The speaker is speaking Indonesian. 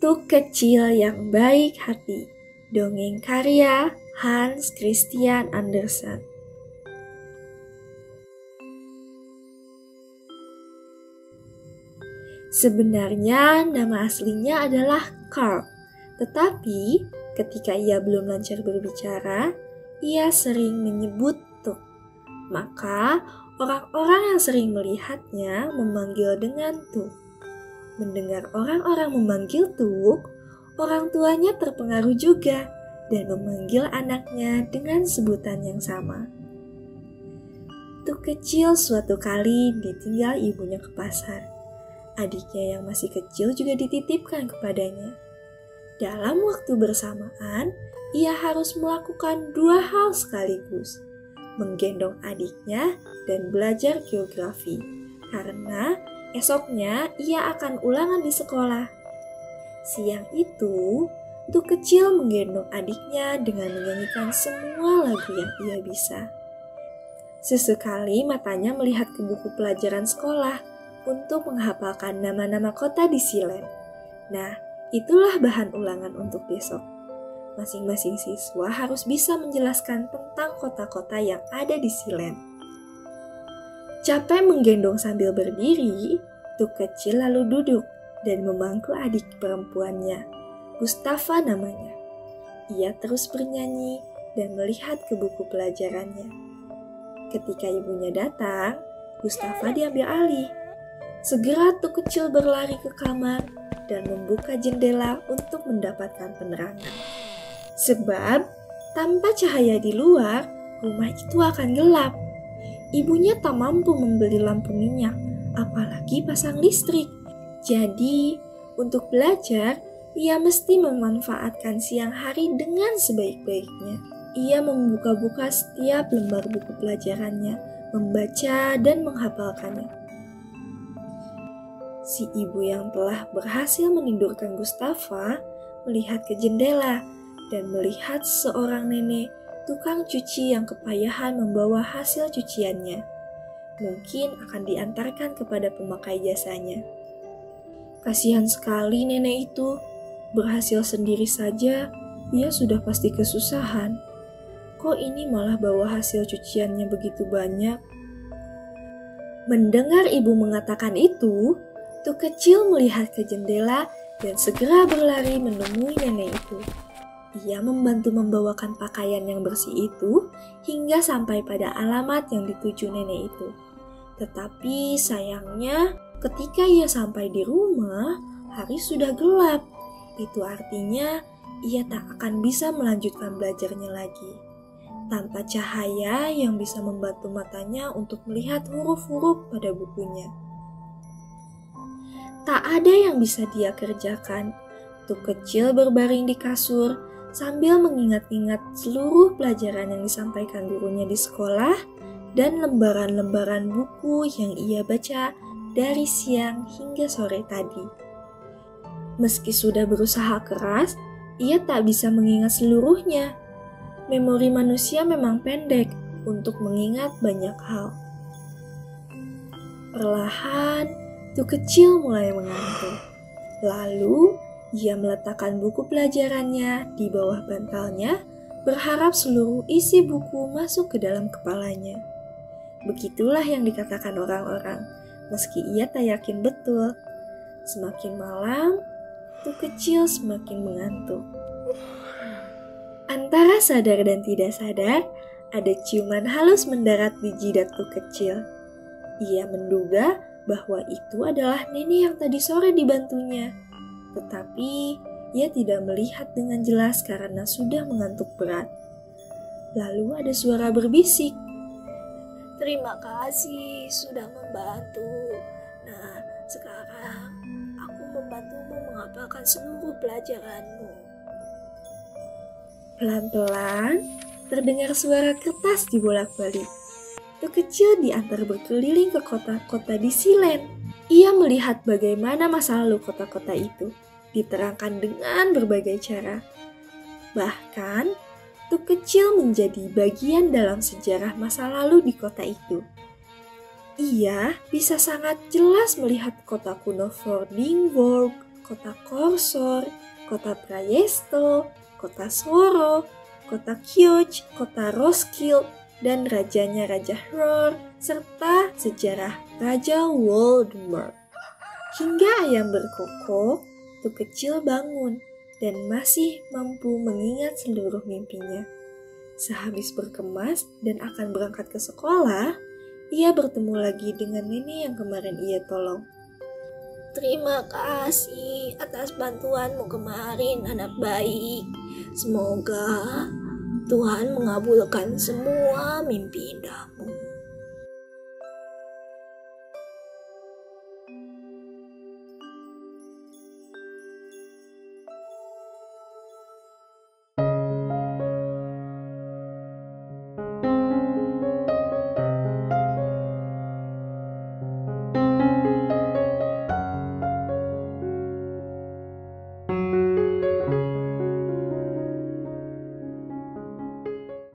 Tuk Kecil yang Baik Hati. Dongeng karya Hans Christian Andersen. Sebenarnya nama aslinya adalah Carl, tetapi ketika ia belum lancar berbicara, ia sering menyebut Tuk. Maka orang-orang yang sering melihatnya memanggil dengan Tuk. Mendengar orang-orang memanggil Tuk, orang tuanya terpengaruh juga dan memanggil anaknya dengan sebutan yang sama. Tuk Kecil suatu kali ditinggal ibunya ke pasar. Adiknya yang masih kecil juga dititipkan kepadanya. Dalam waktu bersamaan, ia harus melakukan dua hal sekaligus, menggendong adiknya dan belajar geografi, karena esoknya ia akan ulangan di sekolah. Siang itu, Tuk Kecil menggendong adiknya dengan menyanyikan semua lagu yang ia bisa. Sesekali matanya melihat ke buku pelajaran sekolah untuk menghafalkan nama-nama kota di Sealand. Nah, itulah bahan ulangan untuk besok. Masing-masing siswa harus bisa menjelaskan tentang kota-kota yang ada di Sealand. Capek menggendong sambil berdiri, Tuk Kecil lalu duduk dan memangku adik perempuannya, Gustafa namanya. Ia terus bernyanyi dan melihat ke buku pelajarannya. Ketika ibunya datang, Gustafa diambil alih. Segera Tuk Kecil berlari ke kamar dan membuka jendela untuk mendapatkan penerangan. Sebab tanpa cahaya di luar, rumah itu akan gelap. Ibunya tak mampu membeli lampu minyak, apalagi pasang listrik. Jadi, untuk belajar, ia mesti memanfaatkan siang hari dengan sebaik-baiknya. Ia membuka-buka setiap lembar buku pelajarannya, membaca dan menghafalkannya. Si ibu yang telah berhasil menidurkan Gustafa melihat ke jendela dan melihat seorang nenek tukang cuci yang kepayahan membawa hasil cuciannya. Mungkin akan diantarkan kepada pemakai jasanya. Kasihan sekali nenek itu, berhasil sendiri saja, ia sudah pasti kesusahan. Kok ini malah bawa hasil cuciannya begitu banyak? Mendengar ibu mengatakan itu, Tuk Kecil melihat ke jendela dan segera berlari menemui nenek itu. Ia membantu membawakan pakaian yang bersih itu hingga sampai pada alamat yang dituju nenek itu. Tetapi sayangnya ketika ia sampai di rumah, hari sudah gelap. Itu artinya ia tak akan bisa melanjutkan belajarnya lagi. Tanpa cahaya yang bisa membantu matanya untuk melihat huruf-huruf pada bukunya. Tak ada yang bisa dia kerjakan. Tuk Kecil berbaring di kasur sambil mengingat-ingat seluruh pelajaran yang disampaikan gurunya di sekolah dan lembaran-lembaran buku yang ia baca dari siang hingga sore tadi. Meski sudah berusaha keras, ia tak bisa mengingat seluruhnya. Memori manusia memang pendek untuk mengingat banyak hal. Perlahan, Tuk Kecil mulai mengantuk. Lalu, ia meletakkan buku pelajarannya di bawah bantalnya, berharap seluruh isi buku masuk ke dalam kepalanya. Begitulah yang dikatakan orang-orang, meski ia tak yakin betul. Semakin malam, Tuk Kecil semakin mengantuk. Antara sadar dan tidak sadar, ada ciuman halus mendarat di jidat Tuk Kecil. Ia menduga bahwa itu adalah nenek yang tadi sore dibantunya. Tetapi ia tidak melihat dengan jelas karena sudah mengantuk berat. Lalu ada suara berbisik. Terima kasih sudah membantu. Nah, sekarang aku membantumu menghafalkan seluruh pelajaranmu. Pelan-pelan terdengar suara kertas dibolak-balik. Tuk Kecil diantar berkeliling ke kota-kota di Sealand. Ia melihat bagaimana masa lalu kota-kota itu diterangkan dengan berbagai cara. Bahkan, Tuk Kecil menjadi bagian dalam sejarah masa lalu di kota itu. Ia bisa sangat jelas melihat kota kuno Vordingborg, kota Korsor, kota Prayesto, kota Sworo, kota Kyoj, kota Roskilde, dan rajanya Raja Hror, serta sejarah Raja Voldemort. Hingga ayam berkokok, Tuk Kecil bangun dan masih mampu mengingat seluruh mimpinya. Sehabis berkemas dan akan berangkat ke sekolah, ia bertemu lagi dengan nenek yang kemarin ia tolong. Terima kasih atas bantuanmu kemarin, anak baik. Semoga Tuhan mengabulkan semua mimpi indahmu.